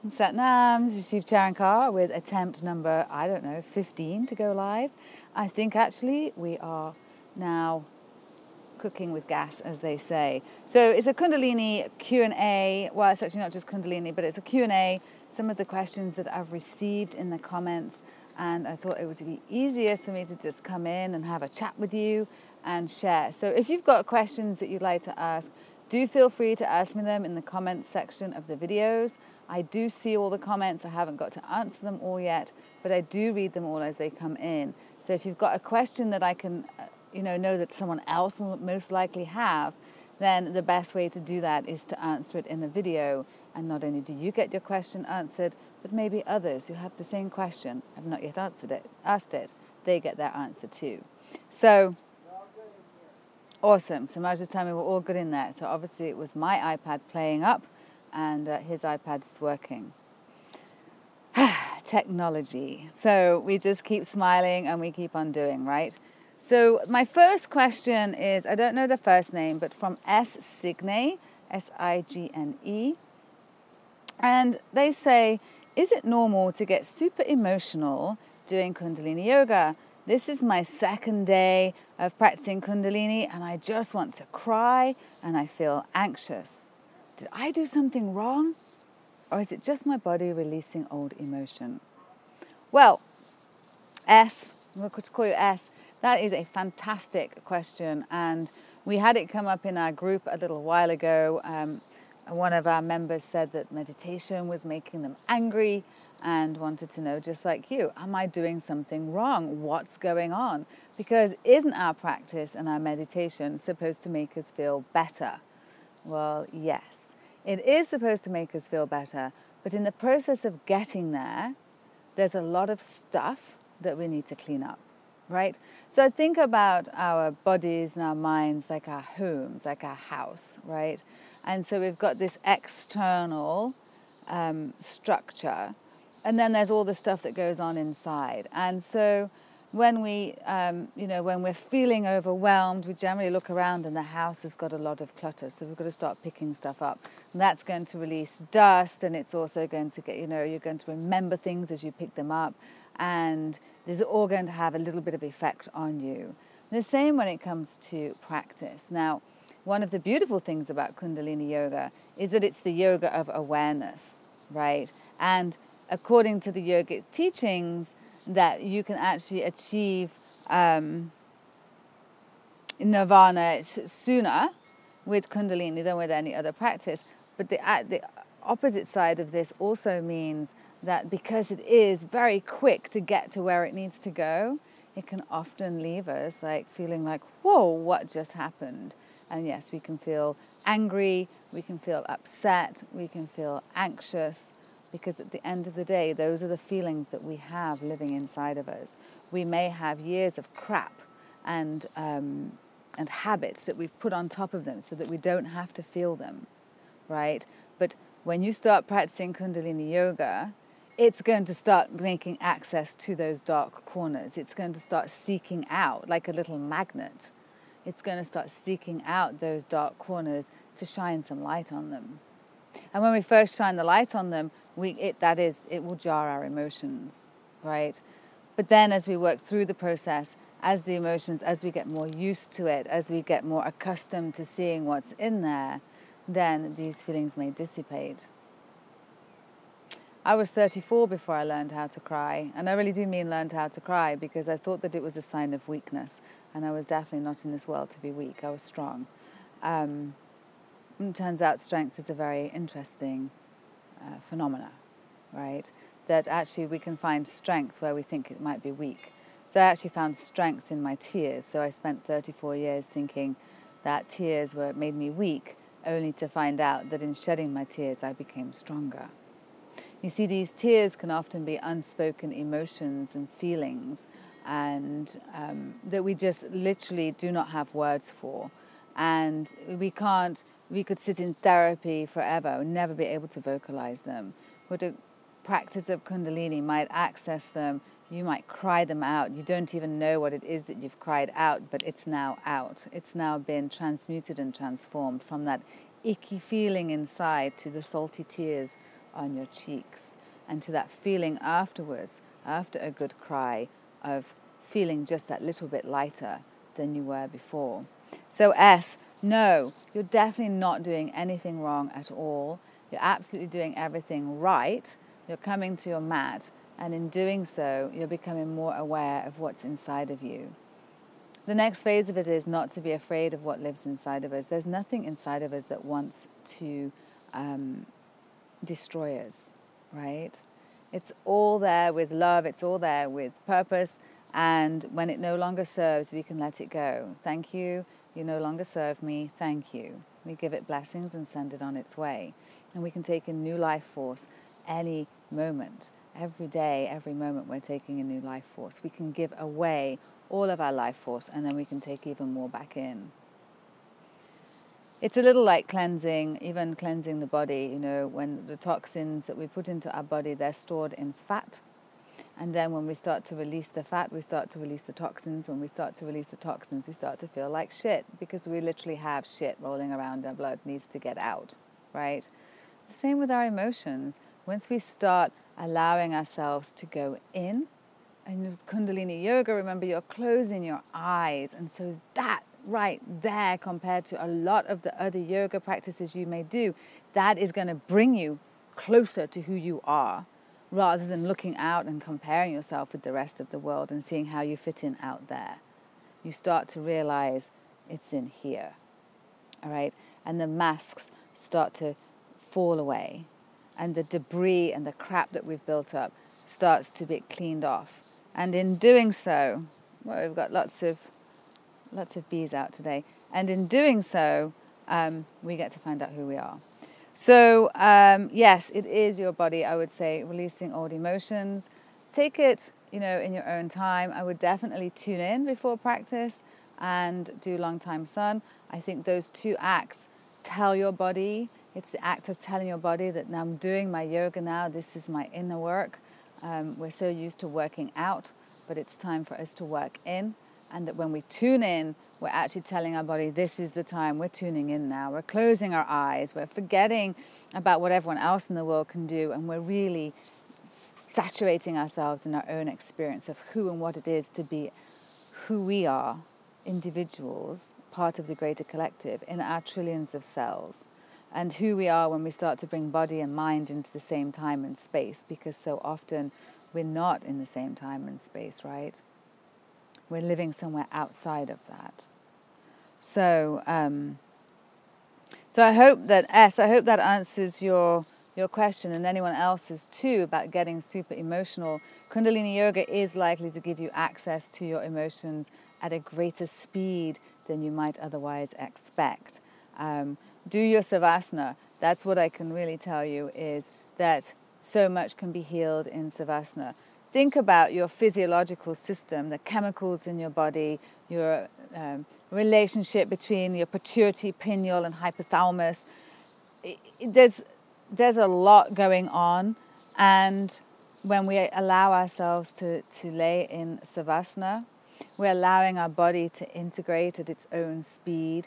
Satnam, this is Shiv-FKA with attempt number, 15 to go live. I think actually we are now cooking with gas, as they say. So it's a Kundalini Q&A. Well, it's actually not just Kundalini, but it's a Q&A. Some of the questions that I've received in the comments, and I thought it would be easiest for me to just come in and have a chat with you and share. So if you've got questions that you'd like to ask, do feel free to ask me them in the comments section of the videos. I do see all the comments. I haven't got to answer them all yet, but I do read them all as they come in. So if you've got a question that I can, know that someone else will most likely have, then the best way to do that is to answer it in the video. And not only do you get your question answered, but maybe others who have the same question, have not yet asked it, they get their answer too. So, awesome. So Maj just telling me we're all good in there. So obviously it was my iPad playing up and his iPad's working. Technology. So we just keep smiling and we keep on doing, right? So my first question is, I don't know the first name, but from Signe, Signe. And they say, is it normal to get super emotional doing Kundalini Yoga? This is my second day of practicing Kundalini and I just want to cry and I feel anxious. Did I do something wrong? Or is it just my body releasing old emotion? Well, I'm going to call you S. That is a fantastic question. And we had it come up in our group a little while ago. One of our members said that meditation was making them angry and wanted to know, just like you, am I doing something wrong? What's going on? Because isn't our practice and our meditation supposed to make us feel better? Well, yes, it is supposed to make us feel better. But in the process of getting there, there's a lot of stuff that we need to clean up, right? So think about our bodies and our minds like our homes, like our house, right? And so we've got this external structure, and then there's all the stuff that goes on inside. And so when we, when we're feeling overwhelmed, we generally look around and the house has got a lot of clutter. So we've got to start picking stuff up. And that's going to release dust, and it's also going to get, you're going to remember things as you pick them up. And this is all going to have a little bit of effect on you. The same when it comes to practice. Now, one of the beautiful things about Kundalini Yoga is that it's the yoga of awareness, right? And according to the yogic teachings, that you can actually achieve nirvana sooner with Kundalini than with any other practice. But the opposite side of this also means that because it is very quick to get to where it needs to go, it can often leave us like feeling like, whoa, what just happened? And yes, we can feel angry, we can feel upset, we can feel anxious, because at the end of the day, those are the feelings that we have living inside of us. We may have years of crap and habits that we've put on top of them so that we don't have to feel them, right? But when you start practicing Kundalini Yoga, it's going to start making access to those dark corners. It's going to start seeking out, like a little magnet. It's going to start seeking out those dark corners to shine some light on them. And when we first shine the light on them, it will jar our emotions, right? But then as we work through the process, as the emotions, as we get more used to it, as we get more accustomed to seeing what's in there, then these feelings may dissipate. I was 34 before I learned how to cry. And I really do mean learned how to cry, because I thought that it was a sign of weakness. And I was definitely not in this world to be weak. I was strong. It turns out strength is a very interesting phenomena, right? That actually we can find strength where we think it might be weak. So I actually found strength in my tears. So I spent 34 years thinking that tears made me weak, only to find out that in shedding my tears, I became stronger. You see, these tears can often be unspoken emotions and feelings, and that we just literally do not have words for. And we could sit in therapy forever and never be able to vocalize them. But a practice of Kundalini might access them. You might cry them out. You don't even know what it is that you've cried out, but it's now out. It's now been transmuted and transformed from that icky feeling inside to the salty tears on your cheeks, and to that feeling afterwards, after a good cry, of feeling just that little bit lighter than you were before. So S, no, you're definitely not doing anything wrong at all. You're absolutely doing everything right. You're coming to your mat, and in doing so, you're becoming more aware of what's inside of you. The next phase of it is not to be afraid of what lives inside of us. There's nothing inside of us that wants to destroy us, right? It's all there with love, it's all there with purpose, and when it no longer serves, we can let it go. Thank you, you no longer serve me, thank you. We give it blessings and send it on its way. And we can take in new life force any moment. Every day, every moment, we're taking a new life force. We can give away all of our life force, and then we can take even more back in. It's a little like cleansing, even cleansing the body, when the toxins that we put into our body, they're stored in fat. And then when we start to release the fat, we start to release the toxins. When we start to release the toxins, we start to feel like shit, because we literally have shit rolling around. Our blood needs to get out, right? The same with our emotions. Once we start allowing ourselves to go in, and with Kundalini Yoga, remember, you're closing your eyes. And so that right there, compared to a lot of the other yoga practices you may do, that is going to bring you closer to who you are, rather than looking out and comparing yourself with the rest of the world and seeing how you fit in out there. You start to realize it's in here, all right? And the masks start to fall away, and the debris and the crap that we've built up starts to be cleaned off. And in doing so, well, we've got lots of bees out today. And in doing so, we get to find out who we are. So, yes, it is your body, I would say, releasing old emotions. Take it, in your own time. I would definitely tune in before practice and do long time sun. I think those two acts tell your body. It's the act of telling your body that now I'm doing my yoga now. This is my inner work. We're so used to working out, but it's time for us to work in. And that when we tune in, we're actually telling our body, this is the time, we're tuning in now. We're closing our eyes. We're forgetting about what everyone else in the world can do. And we're really saturating ourselves in our own experience of who and what it is to be who we are, individuals, part of the greater collective, in our trillions of cells. And who we are when we start to bring body and mind into the same time and space, because so often we're not in the same time and space, right? We're living somewhere outside of that. So, I hope that answers your question, and anyone else's too, about getting super emotional. Kundalini Yoga is likely to give you access to your emotions at a greater speed than you might otherwise expect. Do your Savasana. That's what I can really tell you, is that so much can be healed in Savasana. Think about your physiological system, the chemicals in your body, your relationship between your pituitary, pineal, and hypothalamus. There's a lot going on, and when we allow ourselves to lay in Savasana, we're allowing our body to integrate at its own speed,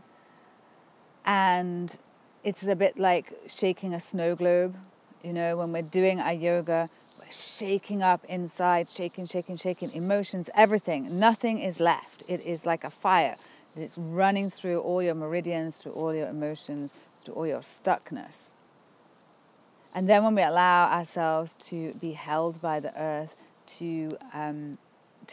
and it's a bit like shaking a snow globe. When we're doing our yoga, shaking up inside, shaking, emotions, everything. Nothing is left. It is like a fire. It's running through all your meridians, through all your emotions, through all your stuckness. And then when we allow ourselves to be held by the earth, to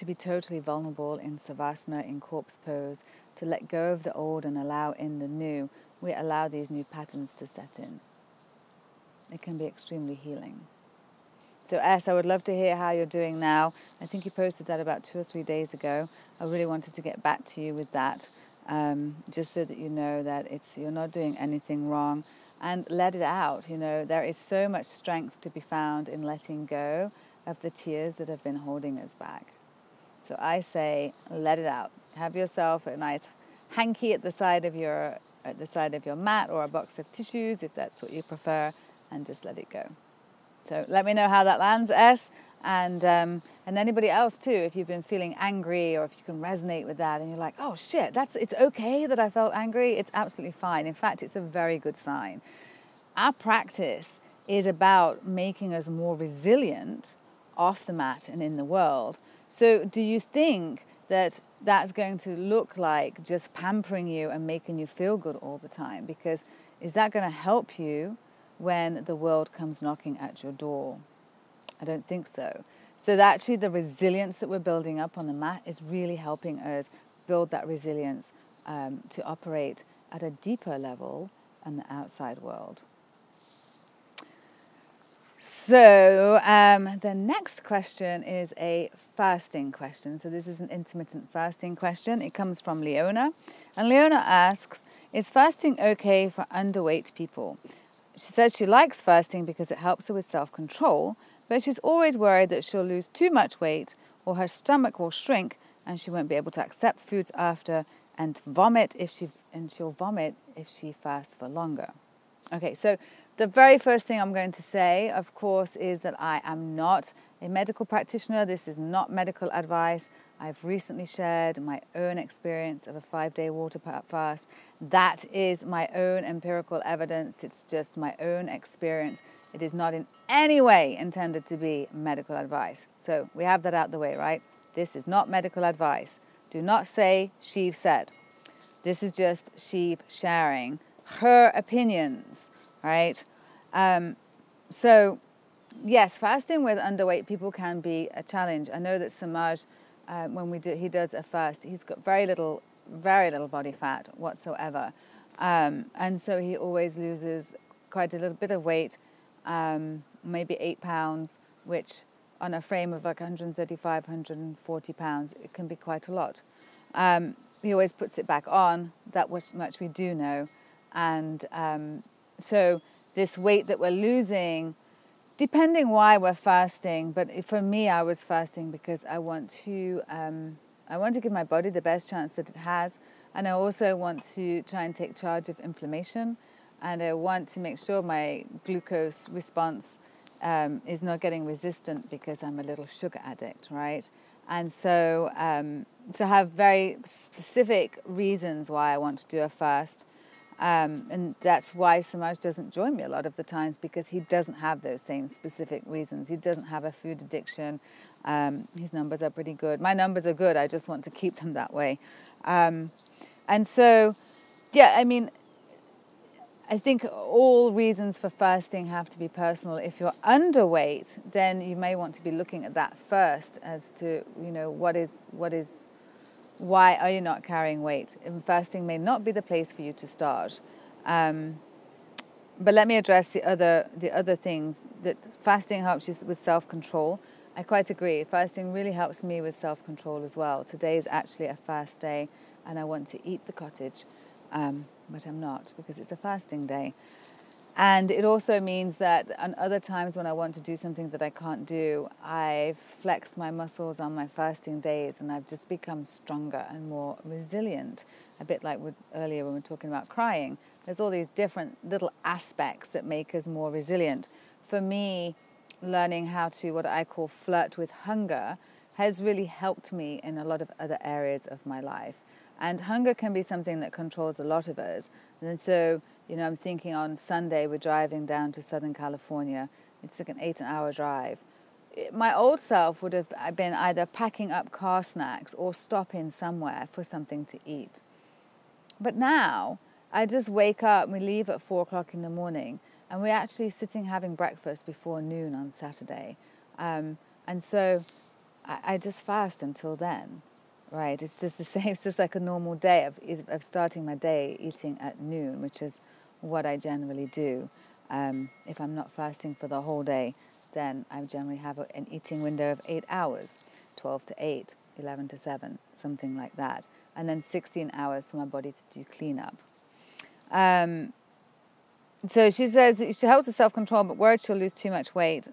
be totally vulnerable in Savasana, in corpse pose, to let go of the old and allow in the new, we allow these new patterns to set in. It can be extremely healing. So S, I would love to hear how you're doing now. I think you posted that about 2 or 3 days ago. I really wanted to get back to you with that, just so that you know that you're not doing anything wrong. And let it out. There is so much strength to be found in letting go of the tears that have been holding us back. So I say, let it out. Have yourself a nice hanky at the side of your mat, or a box of tissues if that's what you prefer, and just let it go. So let me know how that lands, S. And anybody else too, if you've been feeling angry or if you can resonate with that and you're like, oh shit, it's okay that I felt angry. It's absolutely fine. In fact, it's a very good sign. Our practice is about making us more resilient off the mat and in the world. So do you think that that's going to look like just pampering you and making you feel good all the time? Because is that going to help you when the world comes knocking at your door? I don't think so. So actually the resilience that we're building up on the mat is really helping us build that resilience to operate at a deeper level in the outside world. So the next question is a fasting question. So this is an intermittent fasting question. It comes from Leona. And Leona asks, is fasting okay for underweight people? She says she likes fasting because it helps her with self-control, but she's always worried that she'll lose too much weight or her stomach will shrink and she won't be able to accept foods after and she'll vomit if she fasts for longer. Okay, so the very first thing I'm going to say, of course, is that I am not a medical practitioner. This is not medical advice. I've recently shared my own experience of a 5-day water fast. That is my own empirical evidence. It's just my own experience. It is not in any way intended to be medical advice. So we have that out the way, right? This is not medical advice. Do not say Shiv said. This is just Shiv sharing her opinions, right? So yes, fasting with underweight people can be a challenge. I know that Samaj, he does a fast, he's got very little body fat whatsoever. And so he always loses quite a little bit of weight, maybe 8 pounds, which on a frame of like 135, 140 pounds, it can be quite a lot. He always puts it back on, that much we do know. And so this weight that we're losing, depending why we're fasting, but for me, I was fasting because I want to give my body the best chance that it has, and I also want to try and take charge of inflammation, and I want to make sure my glucose response is not getting resistant because I'm a little sugar addict, right? And so to have very specific reasons why I want to do a fast. And that's why Samaj doesn't join me a lot of the times, because he doesn't have those same specific reasons. He doesn't have a food addiction. His numbers are pretty good. My numbers are good. I just want to keep them that way. And so, yeah, I mean, I think all reasons for fasting have to be personal. If you're underweight, then you may want to be looking at that first as to, why are you not carrying weight? And fasting may not be the place for you to start. But let me address the other things. That fasting helps you with self-control. I quite agree. Fasting really helps me with self-control as well. Today is actually a fast day, and I want to eat the cottage, but I'm not, because it's a fasting day. And it also means that on other times when I want to do something that I can't do, I've flexed my muscles on my fasting days, and I've just become stronger and more resilient. A bit like earlier when we were talking about crying. There's all these different little aspects that make us more resilient. For me, learning how to, what I call, flirt with hunger has really helped me in a lot of other areas of my life. And hunger can be something that controls a lot of us. And so, I'm thinking on Sunday we're driving down to Southern California. It's like an 8-hour drive. My old self would have been either packing up car snacks or stopping somewhere for something to eat. But now, I just wake up and we leave at 4 o'clock in the morning, and we're actually sitting having breakfast before noon on Saturday. And so I just fast until then. Right, it's just the same. It's just like a normal day of starting my day eating at noon, which is what I generally do. If I'm not fasting for the whole day, then I generally have an eating window of 8 hours, 12 to 8, 11 to 7, something like that. And then 16 hours for my body to do cleanup. So she says she helps with self-control, but worried she'll lose too much weight,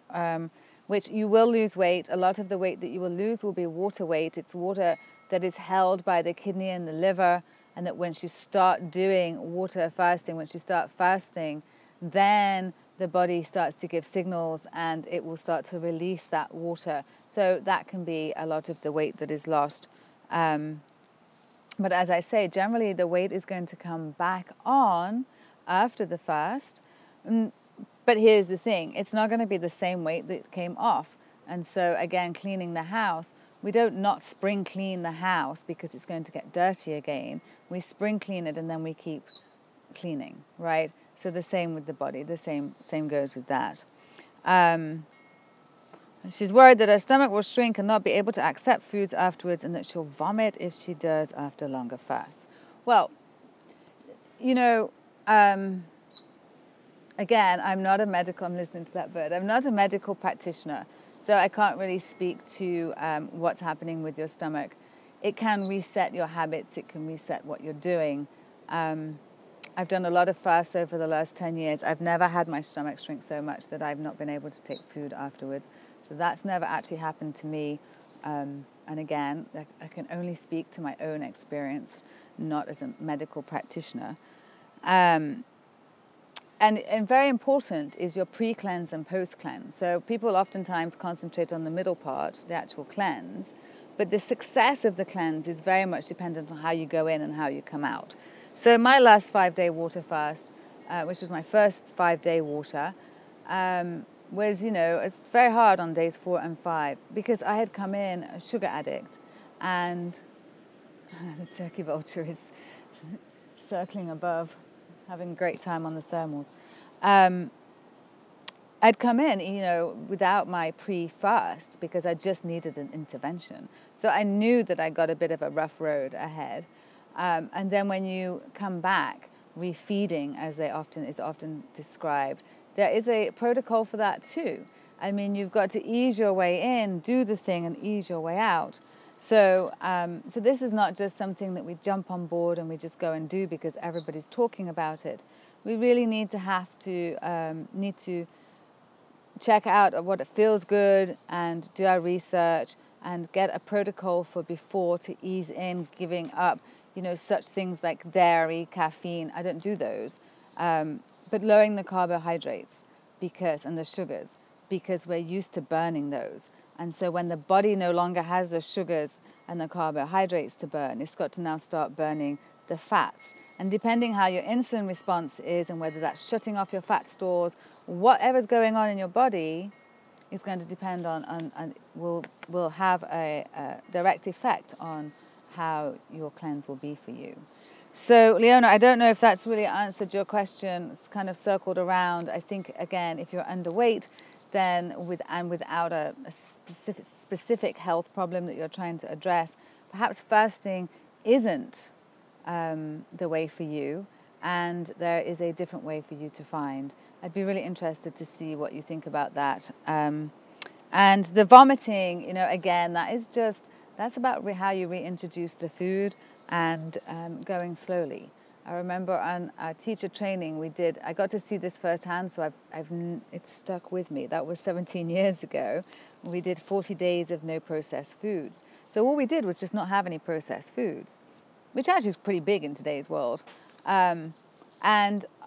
which you will lose weight. A lot of the weight that you will lose will be water weight. It's water that is held by the kidney and the liver, and that once you start doing water fasting, once you start fasting, then the body starts to give signals and it will start to release that water. So that can be a lot of the weight that is lost. But as I say, generally the weight is going to come back on after the fast. But here's the thing, it's not going to be the same weight that came off. And so again, cleaning the house, we don't not spring clean the house because it's going to get dirty again. We spring clean it and then we keep cleaning, right? So the same with the body, the same goes with that. She's worried that her stomach will shrink and not be able to accept foods afterwards, and that she'll vomit if she does after longer fasts. Well, you know, again, I'm listening to that bird. I'm not a medical practitioner, so I can't really speak to what's happening with your stomach. It can reset your habits. It can reset what you're doing. I've done a lot of fasts over the last 10 years. I've never had my stomach shrink so much that I've not been able to take food afterwards. So that's never actually happened to me. And again, I can only speak to my own experience, not as a medical practitioner. And very important is your pre-cleanse and post-cleanse. So people oftentimes concentrate on the middle part, the actual cleanse, but the success of the cleanse is very much dependent on how you go in and how you come out. So my last 5-day water fast, which was my first 5-day water, was, it's very hard on days 4 and 5 because I had come in a sugar addict, and the turkey vulture is circling above, having a great time on the thermals. I'd come in, without my pre-fast because I just needed an intervention. So I knew that I got a bit of a rough road ahead. And then when you come back, refeeding, as is often described, there is a protocol for that too. I mean, you've got to ease your way in, do the thing, and ease your way out. So, so this is not just something that we jump on board and we just go and do because everybody's talking about it. We really need to check out what it feels good and do our research and get a protocol for before to ease in giving up, such things like dairy, caffeine. I don't do those. But lowering the carbohydrates and the sugars, because we're used to burning those. And so when the body no longer has the sugars and the carbohydrates to burn, it's got to now start burning the fats. And depending how your insulin response is and whether that's shutting off your fat stores, whatever's going on in your body is going to depend will have a direct effect on how your cleanse will be for you. So, Leona, I don't know if that's really answered your question. It's kind of circled around. I think, again, if you're underweight, then without a specific health problem that you're trying to address, perhaps fasting isn't the way for you, and there is a different way for you to find. I'd be really interested to see what you think about that. And the vomiting, again, that's about how you reintroduce the food and going slowly. I remember on our teacher training I got to see this firsthand, so it's stuck with me. That was 17 years ago. We did 40 days of no processed foods. So all we did was just not have any processed foods, which actually is pretty big in today's world. And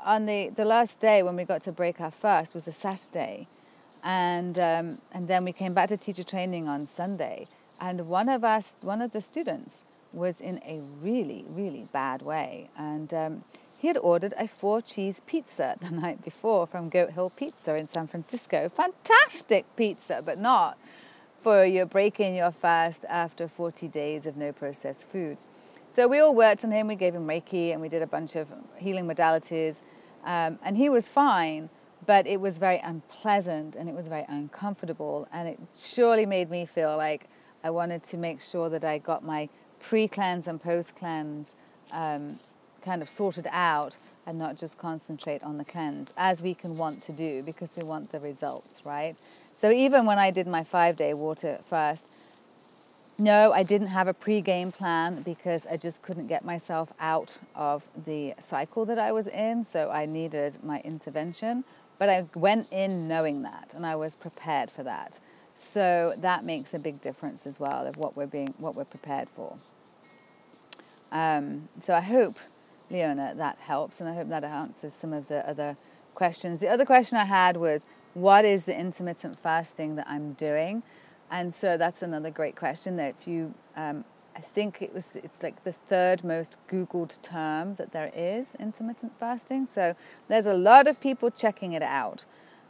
on the last day when we got to break our fast was a Saturday. And then we came back to teacher training on Sunday. And one of the students was in a really, really bad way. And he had ordered a 4-cheese pizza the night before from Goat Hill Pizza in San Francisco. Fantastic pizza, but not for your breaking your fast after 40 days of no processed foods. So we all worked on him. We gave him Reiki and we did a bunch of healing modalities. And he was fine, but it was very unpleasant and it was very uncomfortable. And it surely made me feel like I wanted to make sure that I got my pre-cleanse and post-cleanse kind of sorted out and not just concentrate on the cleanse, as we can want to do because we want the results, right? So even when I did my 5-day water fast, no, I didn't have a pre-game plan because I just couldn't get myself out of the cycle that I was in, so I needed my intervention. But I went in knowing that, and I was prepared for that. So that makes a big difference as well of what we're prepared for. So I hope, Leona, that helps, and I hope that answers some of the other questions. The other question I had was, what is the intermittent fasting that I'm doing? And so that's another great question that if you, I think it's like the third most Googled term that there is, intermittent fasting. So there's a lot of people checking it out.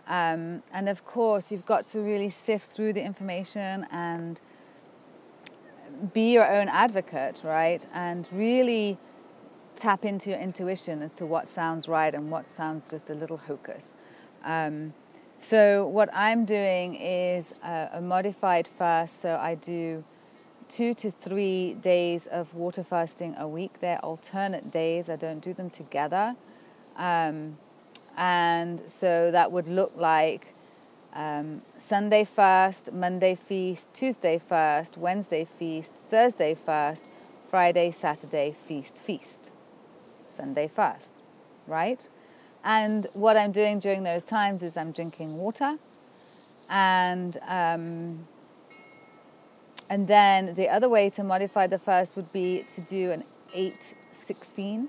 And of course, you've got to really sift through the information and be your own advocate, right? And really tap into your intuition as to what sounds right and what sounds just a little hocus. So what I'm doing is a modified fast. So I do 2 to 3 days of water fasting a week. They're alternate days. I don't do them together. And so that would look like Sunday fast, Monday feast, Tuesday fast, Wednesday feast, Thursday fast, Friday, Saturday feast, Sunday fast, right? And what I'm doing during those times is I'm drinking water, and then the other way to modify the fast would be to do an 8-16.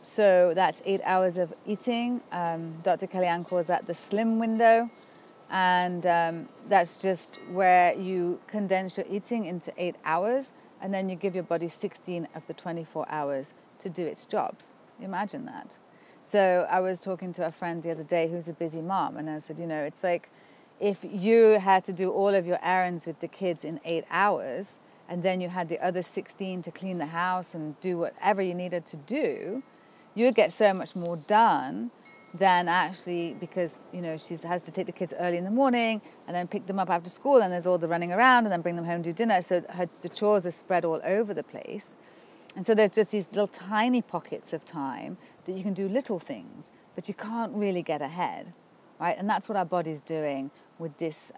So that's 8 hours of eating. Dr. Kalyan calls that the slim window. And that's just where you condense your eating into 8 hours, and then you give your body 16 of the 24 hours to do its jobs. Imagine that. So I was talking to a friend the other day who's a busy mom, and I said, you know, it's like if you had to do all of your errands with the kids in 8 hours, and then you had the other 16 to clean the house and do whatever you needed to do, you would get so much more done than actually, because, you know, she has to take the kids early in the morning and then pick them up after school, and there's all the running around and then bring them home, do dinner. So the chores are spread all over the place. And so there's just these little tiny pockets of time that you can do little things, but you can't really get ahead, right? And that's what our body's doing with this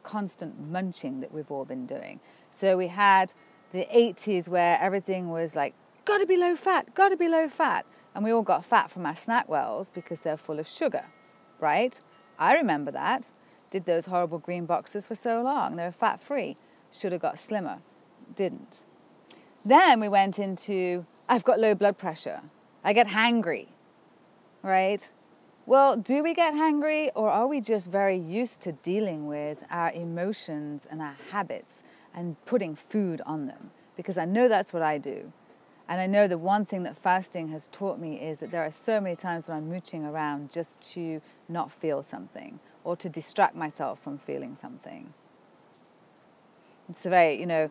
constant munching that we've all been doing. So we had the 80s where everything was like, gotta be low fat, gotta be low fat. And we all got fat from our snack wells because they're full of sugar, right? I remember that. Did those horrible green boxes for so long. They were fat-free. Should have got slimmer. Didn't. Then we went into, I've got low blood pressure. I get hangry, right? Well, do we get hangry, or are we just very used to dealing with our emotions and our habits and putting food on them? Because I know that's what I do. And I know the one thing that fasting has taught me is that there are so many times when I'm mooching around just to not feel something or to distract myself from feeling something. It's a very, you know,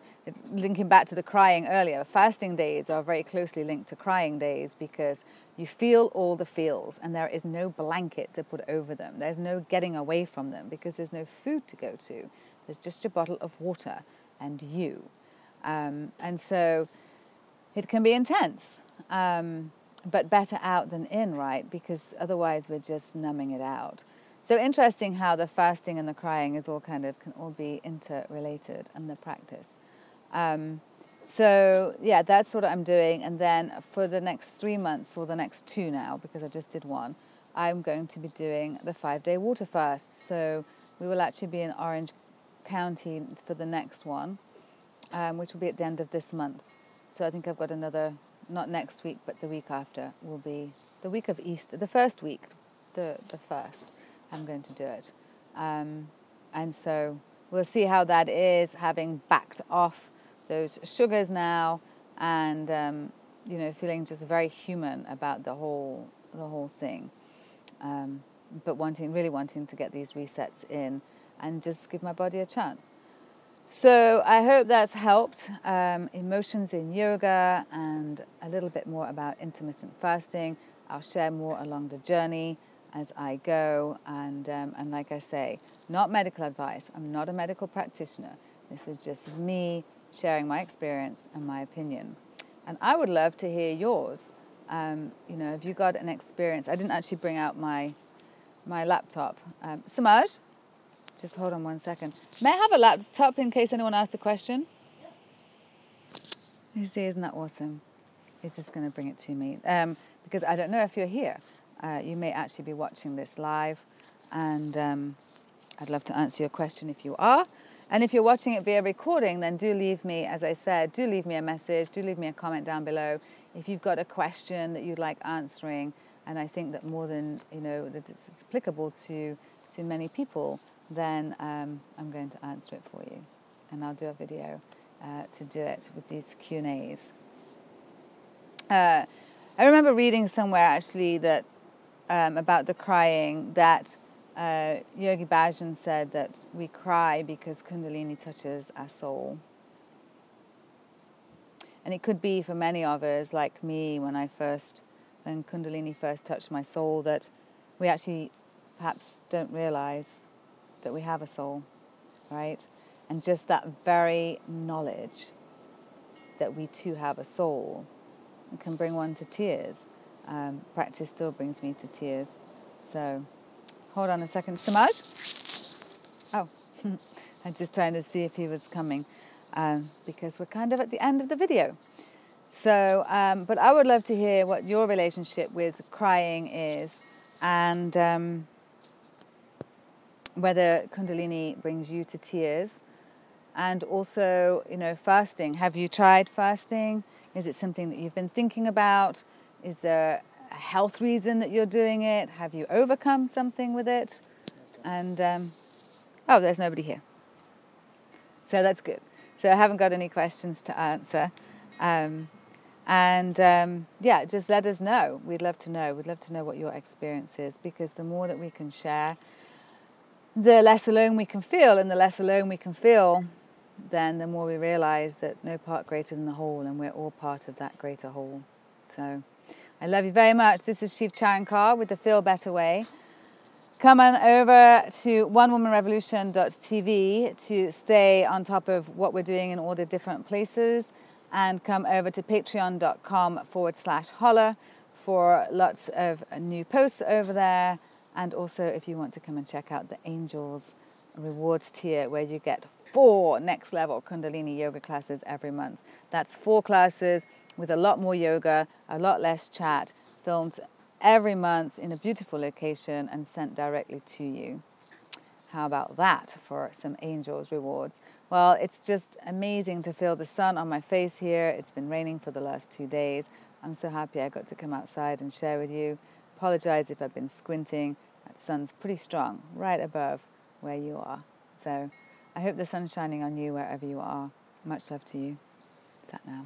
linking back to the crying earlier, fasting days are very closely linked to crying days because you feel all the feels and there is no blanket to put over them. There's no getting away from them because there's no food to go to. There's just a bottle of water and you. And so it can be intense, but better out than in, right? Because otherwise we're just numbing it out. So interesting how the fasting and the crying is all can all be interrelated in the practice. So yeah, that's what I'm doing. And then for the next 3 months, or the next 2 now, because I just did 1, I'm going to be doing the 5-day water fast. So we will actually be in Orange County for the next one, which will be at the end of this month. So I think I've got another, not next week, but the week after will be the week of Easter, the first week, the first, I'm going to do it. And so we'll see how that is, having backed off those sugars now and, you know, feeling just very human about the whole thing. But really wanting to get these resets in and just give my body a chance. So I hope that's helped. Emotions in yoga and a little bit more about intermittent fasting. I'll share more along the journey as I go. And like I say, not medical advice. I'm not a medical practitioner. This was just me sharing my experience and my opinion. And I would love to hear yours. You know, if you got an experience. I didn't actually bring out my laptop. Samaj? Just hold on 1 second. May I have a laptop in case anyone asked a question? You see, isn't that awesome? He's just going to bring it to me. Because I don't know if you're here. You may actually be watching this live. And I'd love to answer your question if you are. And if you're watching it via recording, then do leave me, as I said, do leave me a message. Do leave me a comment down below. If you've got a question that you'd like answering, and I think that more than, that it's applicable to many people, then I'm going to answer it for you. And I'll do a video to do it with these Q&As. I remember reading somewhere actually that about the crying, that Yogi Bhajan said that we cry because Kundalini touches our soul. And it could be for many of us, like me, when Kundalini first touched my soul, that we actually perhaps don't realize that we have a soul, right? And just that very knowledge that we too have a soul can bring one to tears. Practice still brings me to tears. So, hold on a second. Samaj? Oh, I'm just trying to see if he was coming, because we're kind of at the end of the video. So, but I would love to hear what your relationship with crying is, and whether Kundalini brings you to tears. And also, fasting. Have you tried fasting? Is it something that you've been thinking about? Is there a health reason that you're doing it? Have you overcome something with it? And, oh, there's nobody here. So that's good. So I haven't got any questions to answer. Yeah, just let us know. We'd love to know. We'd love to know what your experience is, because the more that we can share, the less alone we can feel, and the less alone we can feel, then the more we realize that no part greater than the whole, and we're all part of that greater whole. So I love you very much. This is Shiv Chankar with the Feel Better Way. Come on over to onewomanrevolution.tv to stay on top of what we're doing in all the different places, and come over to patreon.com/holler for lots of new posts over there. And also, if you want to come and check out the Angels Rewards tier, where you get 4 next level Kundalini yoga classes every month. That's 4 classes with a lot more yoga, a lot less chat, filmed every month in a beautiful location and sent directly to you. How about that for some Angels Rewards? Well, it's just amazing to feel the sun on my face here. It's been raining for the last 2 days. I'm so happy I got to come outside and share with you. Apologize if I've been squinting. That sun's pretty strong right above where you are. So I hope the sun's shining on you wherever you are. Much love to you. Sat now.